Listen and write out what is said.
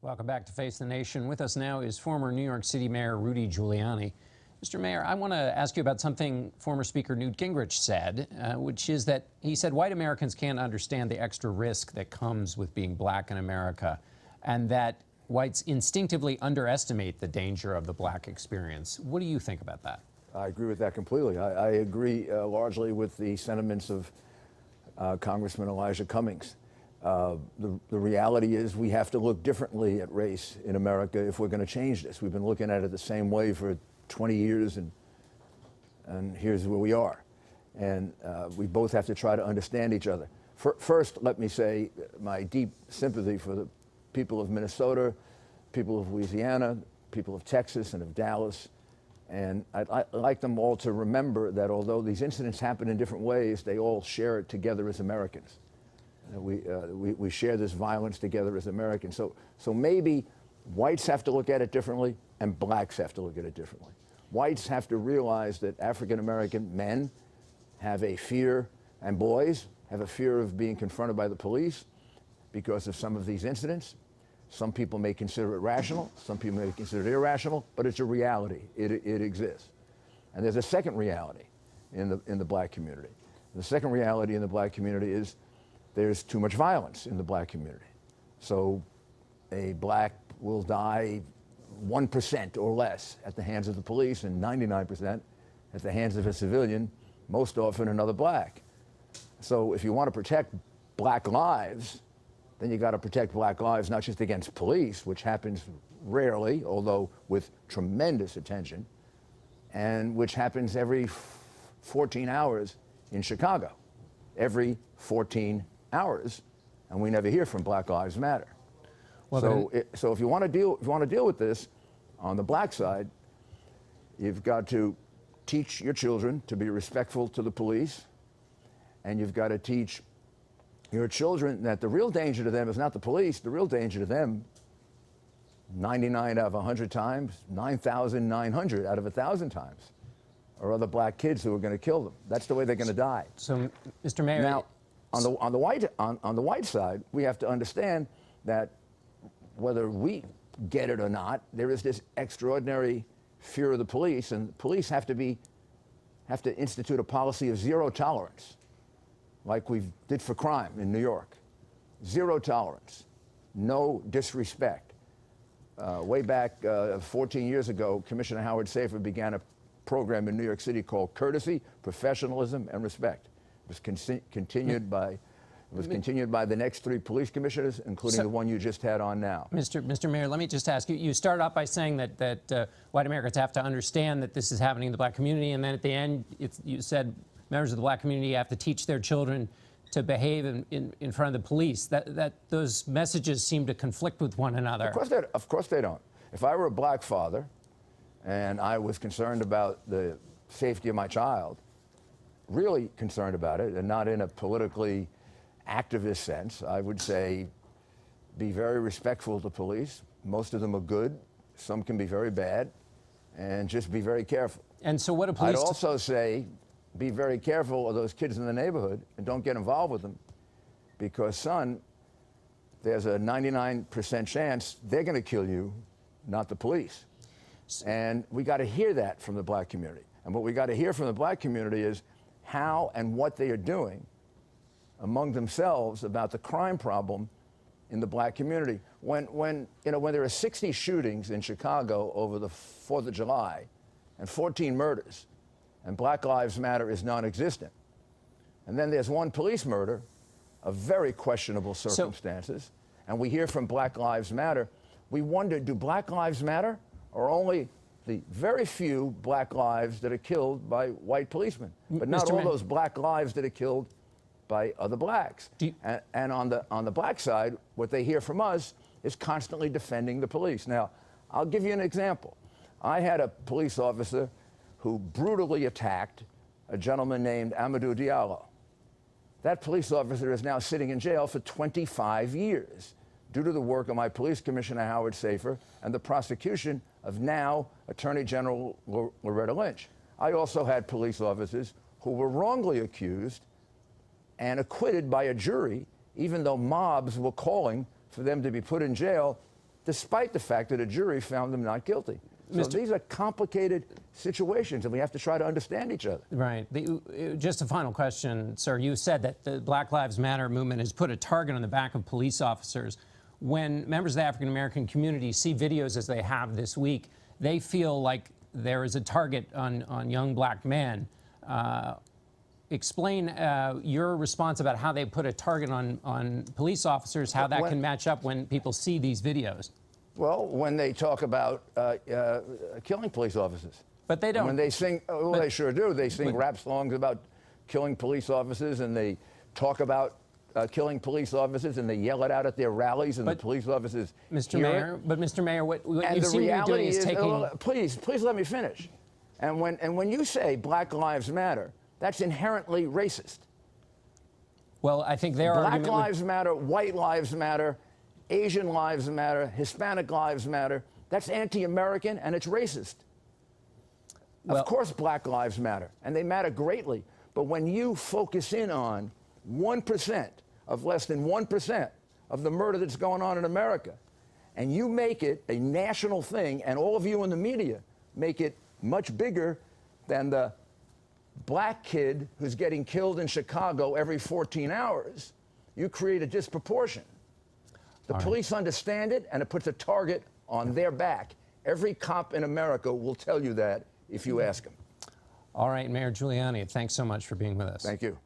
Welcome back to Face the Nation. With us now is former New York City Mayor Rudy Giuliani. Mr. Mayor, I want to ask you about something former Speaker Newt Gingrich said, which is that he said white Americans can't understand the extra risk that comes with being black in America, and that whites instinctively underestimate the danger of the black experience. What do you think about that? I agree with that completely. I agree largely with the sentiments of Congressman Elijah Cummings. The reality is we have to look differently at race in America if we're going to change this. We've been looking at it the same way for 20 years, and here's where we are. And we both have to try to understand each other. First, let me say my deep sympathy for the people of Minnesota, people of Louisiana, people of Texas and of Dallas. And I'd like them all to remember that although these incidents happen in different ways, they all share it together as Americans. We share this violence together as Americans. So maybe whites have to look at it differently and blacks have to look at it differently. Whites have to realize that African-American men have a fear, and boys have a fear of being confronted by the police because of some of these incidents. Some people may consider it rational, some people may consider it irrational, but it's a reality. It exists. And there's a second reality in the black community. The second reality in the black community is there's too much violence in the black community. So a black will die 1% or less at the hands of the police and 99% at the hands of a civilian, most often another black. So if you want to protect black lives, then you got to protect black lives not just against police, which happens rarely, although with tremendous attention, and which happens every 14 hours in Chicago. Every 14 hours, and we never hear from Black Lives Matter. Well, so if you want to deal with this on the black side, you've got to teach your children to be respectful to the police, and you've got to teach your children that the real danger to them is not the police. The real danger to them, 99 out of 100 times, 9,900 out of 1,000 times, are other black kids who are going to kill them. That's the way they're going to die. So, Mr. Mayor, now, on the white side, we have to understand that whether we get it or not, there is this extraordinary fear of the police, and the police have to institute a policy of zero tolerance, like we did for crime in New York. Zero tolerance, no disrespect. Way back 14 years ago, Commissioner Howard Safer began a program in New York City called Courtesy, Professionalism, and Respect. It was continued by the next 3 police commissioners, including the one you just had on now. Mr. Mayor, let me just ask you, you started off by saying that white Americans have to understand that this is happening in the black community, and then at the end you said members of the black community have to teach their children to behave in front of the police. That those messages seem to conflict with one another. Of course they don't. If I were a black father and I was concerned about the safety of my child, really concerned about it, and not in a politically activist sense, I would say be very respectful to police. Most of them are good. Some can be very bad. And just be very careful. And so what do police... I'd also say be very careful of those kids in the neighborhood and don't get involved with them, because, son, there's a 99% chance they're going to kill you, not the police. And we got to hear that from the black community. And what we got to hear from the black community is how and what they are doing among themselves about the crime problem in the black community. When there are 60 shootings in Chicago over the 4th of July and 14 murders, and Black Lives Matter is non-existent, and then there's one police murder of very questionable circumstances, and we hear from Black Lives Matter, we wonder, do Black Lives matter, or only the very few black lives that are killed by white policemen, but not all those black lives that are killed by other blacks? And on the black side, what they hear from us is constantly defending the police. Now, I'll give you an example. I had a police officer who brutally attacked a gentleman named Amadou Diallo. That police officer is now sitting in jail for 25 years due to the work of my police commissioner, Howard Safer, and the prosecution of now Attorney General Loretta Lynch. I also had police officers who were wrongly accused and acquitted by a jury, even though mobs were calling for them to be put in jail despite the fact that a jury found them not guilty. So these are complicated situations, and we have to try to understand each other. Right. Just a final question, sir. You said that the Black Lives Matter movement has put a target on the back of police officers. When members of the African-American community see videos as they have this week, they feel like there is a target on young black men. Explain your response about how they put a target on police officers, how that can match up when people see these videos. Well, when they talk about killing police officers. But they don't. When they sing, well, they sure do. They sing rap songs about killing police officers, and they talk about killing police officers, and they yell it out at their rallies, and the police officers Mr. Mayor, it. But Mr. Mayor, what and you the seem to be doing is taking... please let me finish. And when you say Black Lives Matter, that's inherently racist. Well, I think their Black argument... Lives Matter, White Lives Matter, Asian Lives Matter, Hispanic Lives Matter. That's anti-American, and it's racist. Well, of course Black Lives matter, and they matter greatly. But when you focus in on 1% of less than 1% of the murder that's going on in America, and you make it a national thing, and all of you in the media make it much bigger than the black kid who's getting killed in Chicago every 14 hours, you create a disproportion. The police understand it, and it puts a target on their back. Every cop in America will tell you that if you ask him. All right, Mayor Giuliani, thanks so much for being with us. Thank you.